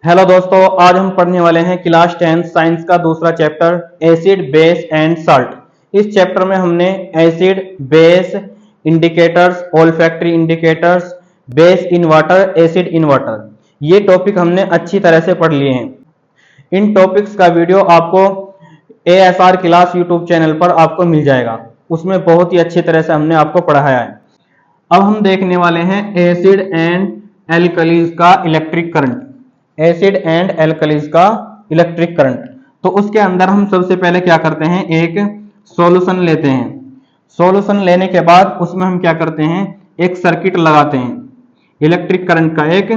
Hello दोस्तों, आज हम पढ़ने वाले हैं क्लास 10 साइंस का दूसरा chapter acid base and salt. इस चैप्टर में हमने acid, base, indicators, olfactory indicators, base in water, acid in water, ये टॉपिक हमने अच्छी तरह से पढ़ लिए हैं। इन टॉपिक्स का वीडियो आपको ASR क्लास यूट्यूब चैनल पर आपको मिल जाएगा। उसमें बहुत ही अच्छी तरह से हमने आपको पढ़ाया है। अब हम देखने वाले हैं एसिड एंड एल्कलीज का electric current. Acid and alkalis का इलेक्ट्रिक करंट, तो उसके अंदर हम सबसे पहले क्या करते हैं, एक सॉल्यूशन लेते हैं। सॉल्यूशन लेने के बाद उसमें हम क्या करते हैं, एक सर्किट लगाते हैं। इलेक्ट्रिक करंट का एक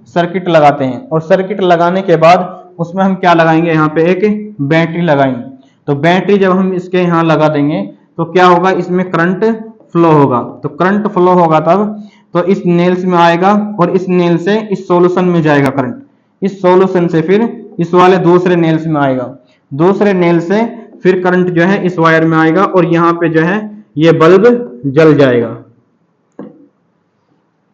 सर्किट लगाते हैं और सर्किट लगाने के बाद उसमें हम क्या लगाएंगे, यहाँ पे एक बैटरी लगाएंगे। तो बैटरी जब हम इसके यहाँ लगा देंगे तो क्या होगा, इसमें करंट फ्लो होगा। तो करंट फ्लो होगा तब तो इस नेल्स में आएगा और इस नेल से इस सॉल्यूशन में जाएगा करंट। इस सॉल्यूशन से फिर इस वाले दूसरे नेल्स में आएगा, दूसरे नेल से फिर करंट जो है इस वायर में आएगा और यहाँ पे जो है ये बल्ब जल जाएगा,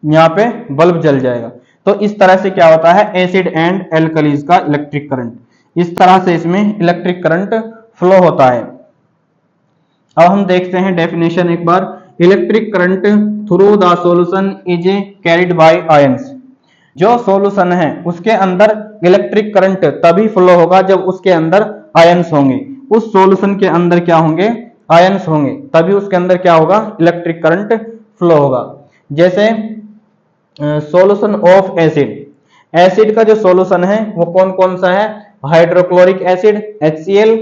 यहाँ पे बल्ब जल जाएगा। तो इस तरह से क्या होता है एसिड एंड एल्कलीज का इलेक्ट्रिक करंट। इस तरह से इसमें इलेक्ट्रिक करंट फ्लो होता है। अब हम देखते हैं डेफिनेशन एक बार। Electric current through the solution is carried by ions. जो सॉल्यूशन है उसके अंदर इलेक्ट्रिक करंट तभी फ्लो होगा जब उसके अंदर आयंस होंगे। उस सॉल्यूशन के अंदर क्या होंगे, आयंस होंगे, तभी उसके अंदर क्या होगा, इलेक्ट्रिक करंट फ्लो होगा। जैसे सॉल्यूशन ऑफ एसिड, एसिड का जो सॉल्यूशन है वो कौन कौन सा है, hydrochloric acid HCl,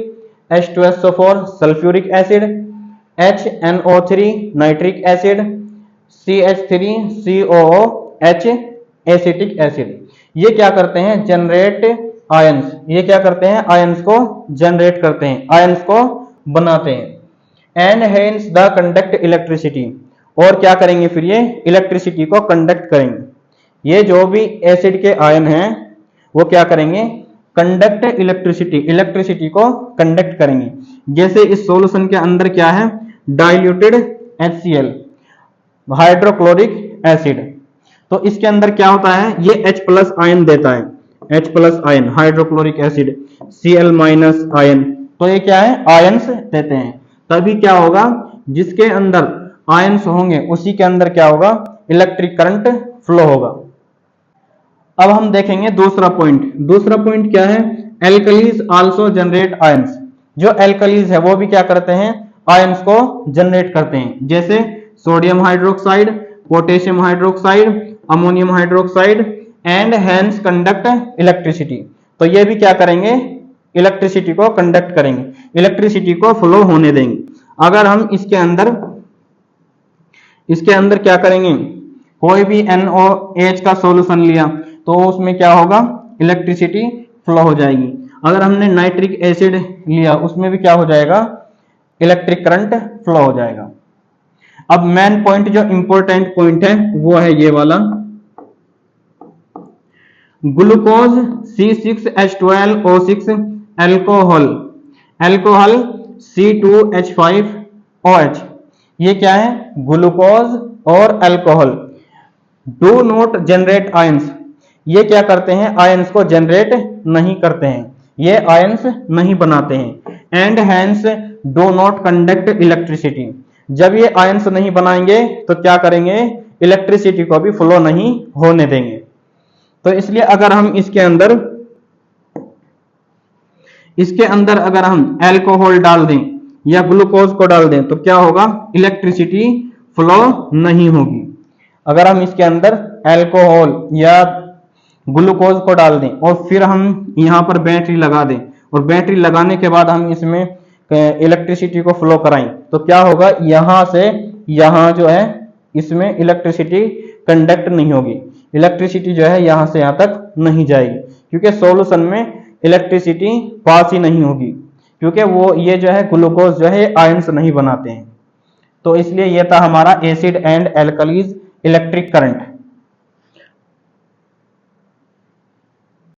H2SO4 sulphuric acid, HNO3 nitric acid, CH3COOH acetic acid. ये क्या करते हैं, जनरेट आयंस। ये क्या करते हैं, आयंस को जनरेट करते हैं, आयंस को बनाते हैं। And hence the conduct electricity, और क्या करेंगे फिर ये इलेक्ट्रिसिटी को कंडक्ट करेंगे। ये जो भी एसिड के आयन हैं वो क्या करेंगे, कंडक्ट इलेक्ट्रिसिटी, इलेक्ट्रिसिटी को कंडक्ट करेंगे। जैसे इस सॉल्यूशन के अंदर क्या है, डाइल्यूटेड HCl हाइड्रोक्लोरिक एसिड, तो इसके अंदर क्या होता है, ये H+ आयन देता है, H+ ion hydrochloric acid, Cl- ion, तो ये क्या है, आयंस देते हैं। तभी क्या होगा, जिसके अंदर आयंस होंगे उसी के अंदर क्या होगा, इलेक्ट्रिक करंट फ्लो होगा। अब हम देखेंगे दूसरा पॉइंट। दूसरा पॉइंट क्या है, एल्कलीज आल्सो जनरेट आयंस। जो एल्कलीज है वो भी क्या करते हैं, आयंस को जनरेट करते हैं। जैसे sodium hydroxide, potassium hydroxide, ammonium hydroxide, and hence conduct electricity. तो ये भी क्या करेंगे, इलेक्ट्रिसिटी को कंडक्ट करेंगे, इलेक्ट्रिसिटी को फ्लो होने देंगे। अगर हम इसके अंदर क्या करेंगे, कोई भी NOH का सॉल्यूशन लिया तो उसमें क्या होगा, इलेक्ट्रिसिटी फ्लो हो जाएगी। अगर हमने नाइट्रिक एसिड लिया उसमें भी क्या हो जाएगा, इलेक्ट्रिक करंट फ्लो हो जाएगा। अब मेन पॉइंट जो इंपॉर्टेंट पॉइंट है वो है ये वाला, glucose C6H12O6 alcohol, alcohol C2H5OH। ये क्या है, ग्लूकोज और alcohol. Do not generate ions, ये क्या करते हैं, आयंस को जनरेट नहीं करते हैं, ये आयंस नहीं बनाते हैं। And hence do not conduct electricity, जब ये आयंस नहीं बनाएंगे तो क्या करेंगे, इलेक्ट्रिसिटी को भी फ्लो नहीं होने देंगे। तो इसलिए अगर हम इसके अंदर अगर हम अल्कोहल डाल दें या ग्लूकोज को डाल दें तो क्या होगा, इलेक्ट्रिसिटी फ्लो नहीं होगी। अगर हम इसके अंदर अल्कोहल या ग्लूकोज को डाल दें और फिर हम यहाँ पर बैटरी लगा दें और बैटरी लगाने के बाद हम इसमें इलेक्ट्रिसिटी को फ्लो कराएं तो क्या होगा, यहां से यहां जो है इसमें इलेक्ट्रिसिटी कंडक्ट नहीं होगी, इलेक्ट्रिसिटी जो है यहां से यहां तक नहीं जाएगी, क्योंकि सॉल्यूशन में इलेक्ट्रिसिटी पास ही नहीं होगी, क्योंकि वो ये जो है ग्लूकोज जो है आयंस नहीं बनाते हैं। तो इसलिए ये था हमारा acid and alkalis electric current.